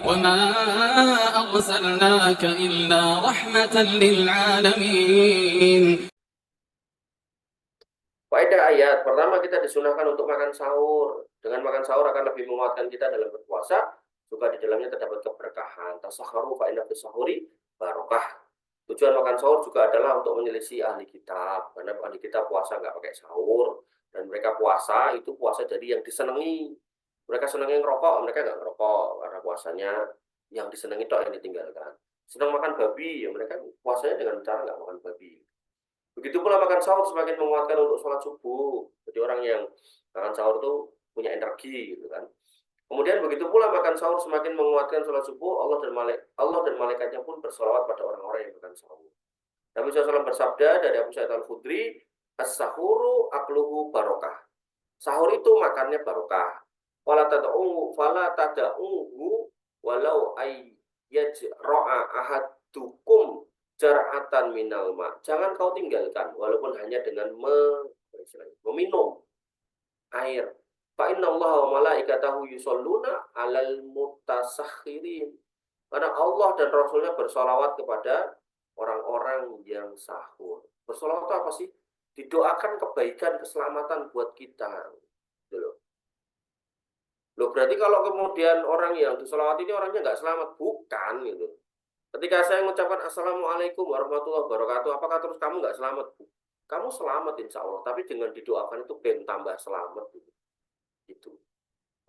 وما أرسلناك إلا رحمة للعالمين. Faedah ayat, pertama kita disunahkan untuk makan sahur. Dengan makan sahur akan lebih menguatkan kita dalam berpuasa, juga di dalamnya terdapat keberkahan. Tasahharu fa inna fis sahuri barokah. Tujuan makan sahur juga adalah untuk menyelisih ahli kitab, karena ahli kitab puasa nggak pakai sahur, dan mereka puasa itu puasa dari yang disenangi. Mereka senangi ngerokok, mereka nggak ngerokok karena puasanya yang disenangi itu yang ditinggalkan. Senang makan babi, ya mereka puasanya dengan cara nggak makan babi. Begitu pula makan sahur semakin menguatkan untuk sholat subuh. Jadi orang yang makan sahur itu punya energi gitu kan. Kemudian begitu pula makan sahur semakin menguatkan sholat subuh, Allah dan malaikatnya pun bersolawat pada orang-orang yang makan sahur. Nabi SAW bersabda dari Abu Sa'id Al-Khudri, as-sahuru akluhu barokah. Sahur itu makannya barokah. Fala tada'uhu walau ayyajra'a ahadukum jar'atan minal ma. Jangan kau tinggalkan walaupun hanya dengan meminum air. Fa innallaha wa malaikatahu yusholluna 'alal mutasakhirin. Karena Allah dan Rasulnya bersolawat kepada orang-orang yang sahur. Bersolawat itu apa sih? Didoakan kebaikan, keselamatan buat kita. Gitu loh. Loh, berarti kalau kemudian orang yang disolawat ini orangnya nggak selamat? Bukan gitu. Ketika saya mengucapkan Assalamualaikum warahmatullahi wabarakatuh, apakah terus kamu nggak selamat? Kamu selamat insya Allah, tapi dengan didoakan itu ben tambah selamat gitu. Gitu.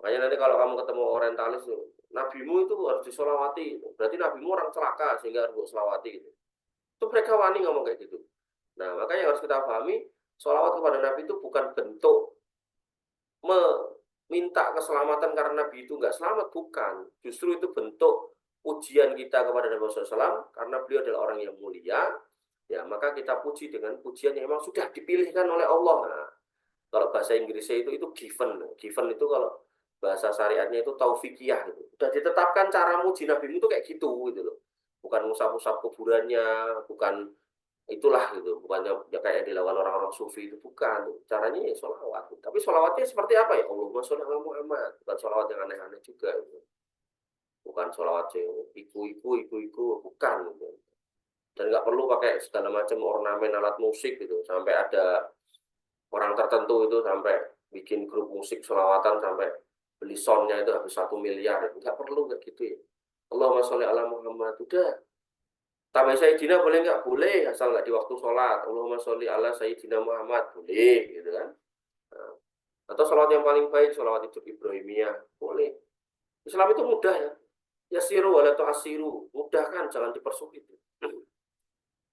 Makanya nanti kalau kamu ketemu orientalis, nabimu itu harus disolawati. Berarti nabimu orang celaka sehingga harus disolawati gitu. Itu mereka wani ngomong kayak gitu. Nah, makanya harus kita pahami, sholawat kepada Nabi itu bukan bentuk meminta keselamatan karena Nabi itu nggak selamat, bukan. Justru itu bentuk pujian kita kepada Nabi SAW, karena beliau adalah orang yang mulia, ya maka kita puji dengan pujian yang memang sudah dipilihkan oleh Allah. Nah, kalau bahasa Inggrisnya itu given. Given itu kalau bahasa syariatnya itu taufikiyah gitu. Sudah ditetapkan cara muji Nabi itu kayak gitu gitu loh. Bukan usap-usap kuburannya, bukan itulah gitu, bukannya ya kayak dilakukan orang-orang sufi itu, bukan. Caranya ya sholawat. Tapi sholawatnya seperti apa ya? Allahumma sholli ala Muhammad. Bukan sholawat yang aneh-aneh juga gitu. Bukan sholawat yang iku, bukan gitu. Dan nggak perlu pakai segala macam ornamen alat musik gitu. Sampai ada orang tertentu itu sampai bikin grup musik sholawatan sampai beli soundnya itu habis 1 miliar. Nggak perlu nggak gitu ya. Allahumma sholli ala Muhammad. Udah. Tambah Sayyidina boleh nggak? Boleh, asal nggak di waktu sholat. Allahumma sholli ala Sayyidina Muhammad. Boleh, gitu kan. Nah, atau sholat yang paling baik, sholat hidup Ibrahimiyah. Boleh. Islam itu mudah ya. Yasiru wala tu'asiru. Mudah kan, jangan dipersulit.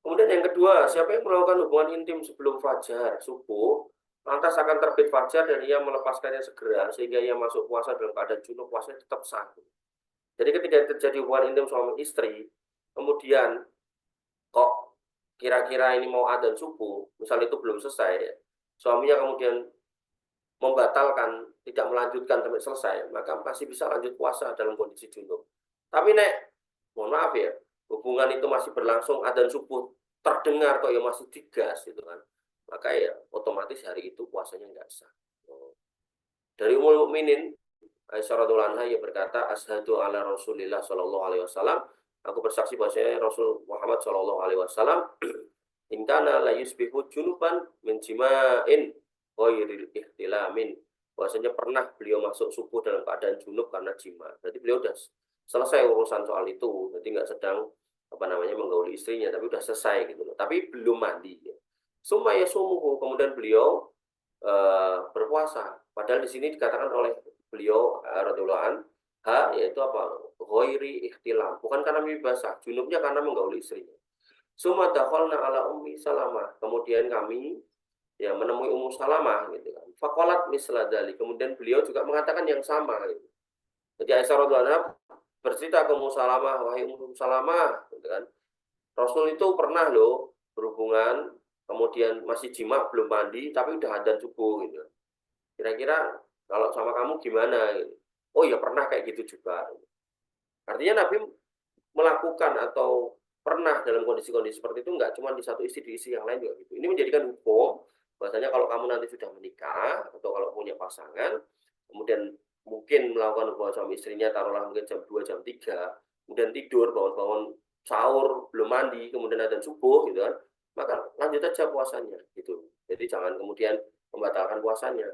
Kemudian yang kedua, siapa yang melakukan hubungan intim sebelum fajar, subuh, lantas akan terbit fajar dan ia melepaskannya segera, sehingga ia masuk puasa dalam keadaan junub, puasanya tetap sah. Jadi ketika terjadi hubungan intim suami istri, kemudian kok kira-kira ini mau adzan subuh, misal itu belum selesai, suaminya kemudian membatalkan, tidak melanjutkan sampai selesai, maka masih bisa lanjut puasa dalam kondisi junub. Tapi mohon maaf ya, hubungan itu masih berlangsung, adzan subuh terdengar kok ya masih digas gitu kan, maka ya otomatis hari itu puasanya nggak sah. Dari Ummul Mukminin Aisyah radhiyallahu anha ia berkata, asyhadu ala Rasulillah sallallahu alaihi wasallam, aku bersaksi bahwasanya Rasul Muhammad sallallahu alaihi wasallam in kana la yusbihu junuban min jima'in ghairil ihtilamin. Bahwasanya pernah beliau masuk subuh dalam keadaan junub karena jima. Berarti beliau sudah selesai urusan soal itu. Jadi nggak sedang menggauli istrinya, tapi sudah selesai gitu loh. Tapi belum mandi. Summa yasumuhu, kemudian beliau berpuasa. Padahal di sini dikatakan oleh beliau radhiyallahu anha yaitu apa? Ghairi ihtilam. Bukan karena mimpi basah, junubnya karena menggauli istrinya. Summa dakhalna ala Ummi Salamah. Kemudian kami ya menemui Ummu Salamah gitu kan. Faqalat misla dzalik. Kemudian beliau juga mengatakan yang sama gitu. Jadi Aisyah radhiyallahu anha bercerita ke Ummu Salamah, wahai Ummu Salamah gitu kan. Rasul itu pernah loh berhubungan kemudian masih jima belum mandi tapi udah adzan subuh gitu. Kira-kira kalau sama kamu gimana gitu. Oh ya pernah kayak gitu juga. Artinya Nabi melakukan atau pernah dalam kondisi-kondisi seperti itu nggak cuma di satu istri, di istri yang lain juga gitu. Ini menjadikan hukum bahwasanya kalau kamu nanti sudah menikah atau kalau punya pasangan, kemudian mungkin melakukan hubungan suami istrinya taruhlah mungkin jam 2 jam 3, kemudian tidur, bangun-bangun sahur, belum mandi, kemudian adzan subuh gitu kan, maka lanjut aja puasanya gitu. Jadi jangan kemudian membatalkan puasanya.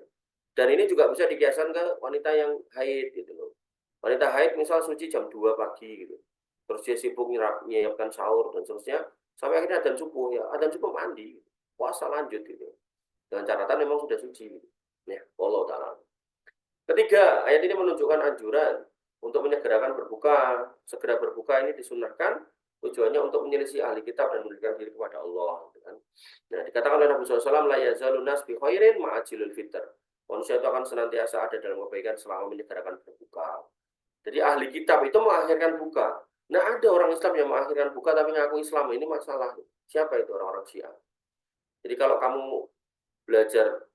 Dan ini juga bisa dikiaskan ke wanita yang haid gitu loh. Wanita haid misal suci jam 2 pagi gitu. Terus dia sibuk nyiapkan sahur dan seterusnya, sampai akhirnya adzan subuh ya, adzan subuh mandi, puasa lanjut gitu. Dengan catatan memang sudah suci gitu. Ya, Allah taala. Ketiga, ayat ini menunjukkan anjuran untuk menyegerakan berbuka. Segera berbuka ini disunahkan tujuannya untuk menyelisih ahli kitab dan mendekatkan diri kepada Allah. Gitu kan. Nah, dikatakan oleh Nabi SAW, la yazalun nas bi khairin ma'ajilul fitr. Manusia itu akan senantiasa ada dalam kebaikan selama menyegerakan berbuka. Jadi ahli kitab itu mengakhirkan buka. Nah, ada orang Islam yang mengakhirkan buka tapi ngaku Islam. Ini masalah. Siapa itu orang-orang Syiah? Jadi kalau kamu belajar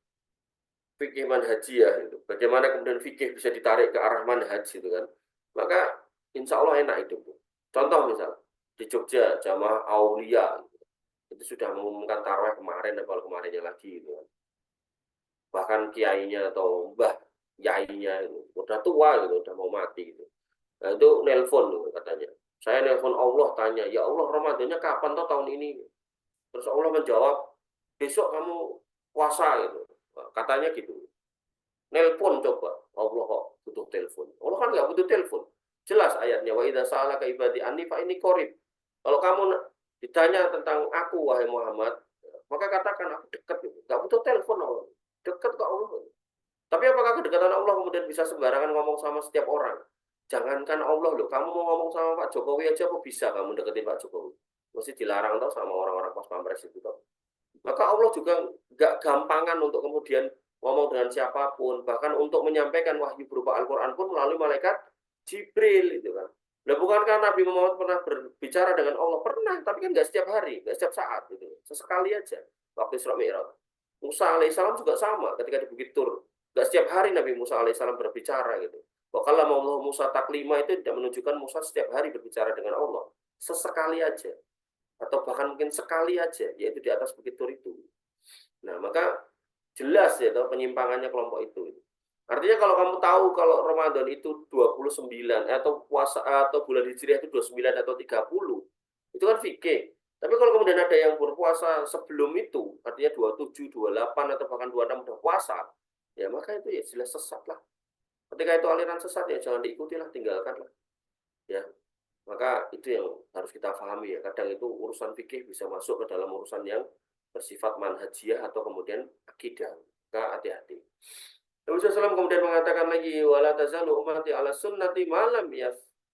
fikih manhajiyah itu, bagaimana kemudian fikih bisa ditarik ke arah manhaj gitu kan, maka insya Allah enak itu. Contoh misal di Jogja jamaah Aulia itu sudah mengumumkan tarawih kemarin atau kemarinnya lagi gitu kan. Bahkan kiainya atau mbah yainya itu udah tua gitu, udah mau mati gitu. Nah, itu nelpon gitu, katanya. Saya nelpon Allah tanya, ya Allah Ramadannya kapan toh tahun ini? Terus Allah menjawab, besok kamu puasa gitu. Katanya gitu. Nelpon coba. Allah kok butuh telepon. Allah kan nggak butuh telepon. Jelas ayatnya. Wa idza sa'alaka ibadi anni fa inni qarib. Kalau kamu ditanya tentang aku wahai Muhammad, maka katakan aku dekat. Nggak butuh telepon Allah. Dekat ke Allah. Tapi apakah kedekatan Allah kemudian bisa sembarangan ngomong sama setiap orang? Jangankan Allah loh, kamu mau ngomong sama Pak Jokowi aja kok bisa kamu deketin Pak Jokowi? Mesti dilarang tau sama orang-orang pas pampres itu tau. Maka Allah juga nggak gampangan untuk kemudian ngomong dengan siapapun, bahkan untuk menyampaikan wahyu berupa Al-Quran pun melalui malaikat Jibril itu kan. Nah, bukankah Nabi Muhammad pernah berbicara dengan Allah? Pernah, tapi kan nggak setiap hari, nggak setiap saat gitu. Sesekali aja waktu Isra Mi'raj. Musa alaihissalam juga sama ketika di Bukit Tur. Nggak setiap hari Nabi Musa alaihissalam berbicara gitu. Wakala Allah Musa taklima itu tidak menunjukkan Musa setiap hari berbicara dengan Allah. Sesekali aja atau bahkan mungkin sekali aja, yaitu di atas Bukit Tur itu. Nah, maka jelas ya toh penyimpangannya kelompok itu. Artinya kalau kamu tahu kalau Ramadan itu 29 atau puasa atau bulan Hijriah itu 29 atau 30, itu kan fikih. Tapi kalau kemudian ada yang berpuasa sebelum itu, artinya 27, 28 atau bahkan 26 udah puasa, ya maka itu ya jelas sesat lah. Ketika itu aliran sesat ya jangan diikuti lah, tinggalkan lah. Ya, maka itu yang harus kita pahami ya. Kadang itu urusan fikih bisa masuk ke dalam urusan yang bersifat manhajiyah atau kemudian akidah. Maka hati-hati. Nabi SAW kemudian mengatakan lagi, wala tazalu ummati ala sunnati malam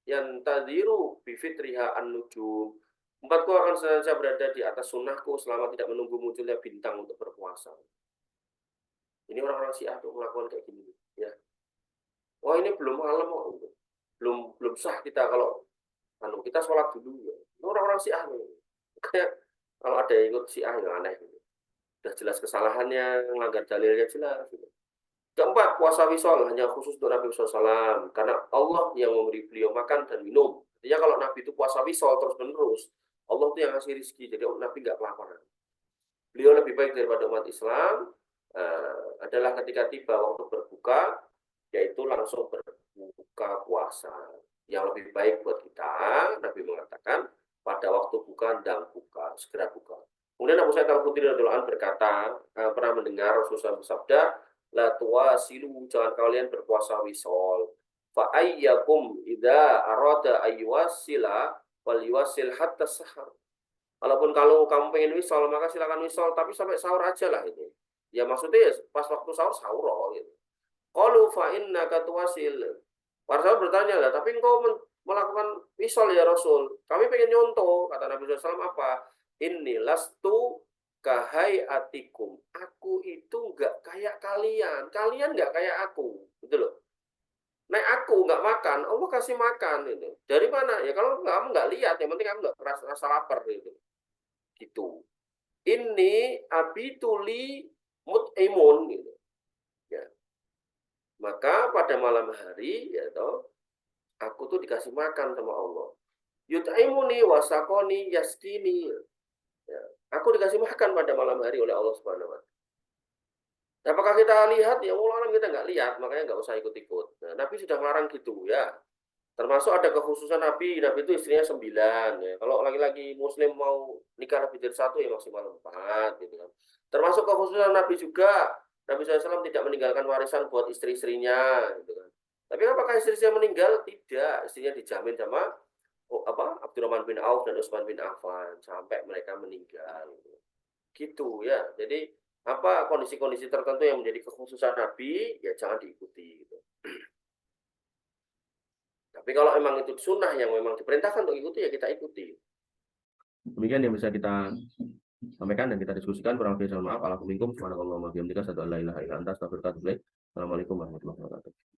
yang tadiru bifitriha an-nujum. Umatku akan senantiasa berada di atas sunnahku selama tidak menunggu munculnya bintang untuk berpuasa. Ini orang-orang Syiah tuh melakukan kayak gini. Ya. Wah ini belum malam kok. Belum sah kita kalau kita sholat dulu ya. Orang-orang Syiah nih. Kayak kalau ada yang ikut Syiah yang aneh gitu. Sudah jelas kesalahannya, melanggar dalilnya jelas gitu. Keempat, puasa wisol hanya khusus untuk Nabi SAW. Karena Allah yang memberi beliau makan dan minum. Artinya kalau Nabi itu puasa wisol terus-menerus, Allah itu yang ngasih rezeki. Jadi Nabi nggak kelaparan. Beliau lebih baik daripada umat Islam adalah ketika tiba waktu berbuka, yaitu langsung berbuka puasa. Yang lebih baik buat kita, Nabi mengatakan, pada waktu buka, dan buka, segera buka. Kemudian Abu Sa'id Al-Khudri radhiyallahu anhu berkata, pernah mendengar Rasulullah bersabda, la tuwasilu, jangan kalian berpuasa wisol. Fa ayyakum idza arada ayyuwasila wal yuwasil hatta sahar. Walaupun kalau kamu pengen wisol, maka silakan wisol, tapi sampai sahur aja lah itu. Ya maksudnya ya, pas waktu sahur gitu. Qalu fa innaka tuwasil. Para sahabat bertanya lah, tapi engkau melakukan wisol ya Rasul. Kami pengen nyontoh, kata Nabi SAW apa? Inni lastu kahai atikum. Aku itu nggak kayak kalian. Kalian nggak kayak aku. Gitu loh. Nah aku nggak makan, Allah kasih makan itu. Dari mana? Ya kalau kamu nggak lihat, yang penting kamu nggak rasa lapar gitu. Gitu. Ini abituli mut'imun gitu. Ya. Maka pada malam hari ya toh, aku tuh dikasih makan sama Allah. Yut'imuni wasakoni yaskini. Ya. Aku dikasih makan pada malam hari oleh Allah Subhanahu wa taala. Apakah kita lihat? Ya Allah kita nggak lihat, makanya nggak usah ikut-ikut. Nah, Nabi sudah melarang gitu ya. Termasuk ada kekhususan Nabi, Nabi itu istrinya 9 ya. Kalau laki-laki Muslim mau nikah lebih dari 1 ya maksimal 4 gitu kan. Termasuk kekhususan Nabi juga, Nabi SAW tidak meninggalkan warisan buat istri-istrinya gitu kan. Tapi apakah istri-istrinya meninggal? Tidak, istrinya dijamin sama Abdurrahman bin Auf dan Utsman bin Affan sampai mereka meninggal. Gitu ya. Jadi kondisi-kondisi tertentu yang menjadi kekhususan Nabi ya jangan diikuti gitu. Tapi kalau memang itu sunnah yang memang diperintahkan untuk ikuti ya kita ikuti. Demikian yang bisa kita sampaikan dan kita diskusikan. Kurang lebih mohon maaf. Assalamualaikum warahmatullahi wabarakatuh. Assalamualaikum warahmatullahi wabarakatuh.